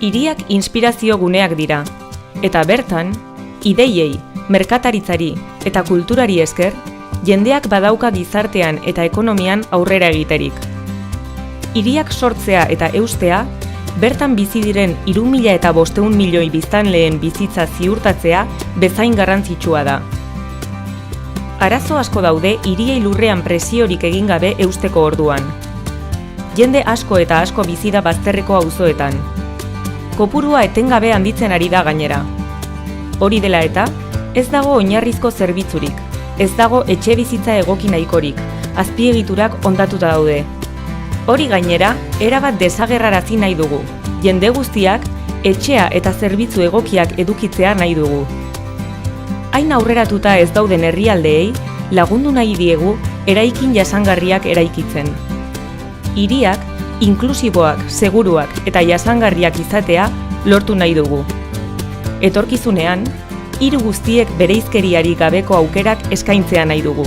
Hiriak inspirazio guneak dira, eta bertan, ideiei, merkataritzari eta kulturari esker, jendeak badauka gizartean eta ekonomian aurrera egiterik. Hiriak sortzea eta eustea, bertan bizi diren 3.500.000 milioi biztanleen bizitza ziurtatzea bezain garrantzitsua da. Arazo asko daude hiriei lurrean presiorik egin gabe eusteko orduan. Jende asko eta asko bizi da bazterreko auzoetan. Kopurua etengabe handitzen ari da gainera. Hori dela eta, ez dago oinarrizko zerbitzurik, ez dago etxebizitza egoki nahikorik, azpiegiturak hondatuta daude. Hori gainera, erabat desagerrarazi nahi dugu. Jende guztiak, etxea eta zerbitzu egokiak edukitzea nahi dugu. Hain aurreratuta ez dauden herrialdeei, lagundu nahi diegu eraikin jasangarriak eraikitzen. Hiriak, inklusiboak, seguruak eta jasangarriak izatea lortu nahi dugu. Etorkizunean, hiri guztiek bereizkeriarik gabeko aukerak eskaintzea nahi dugu.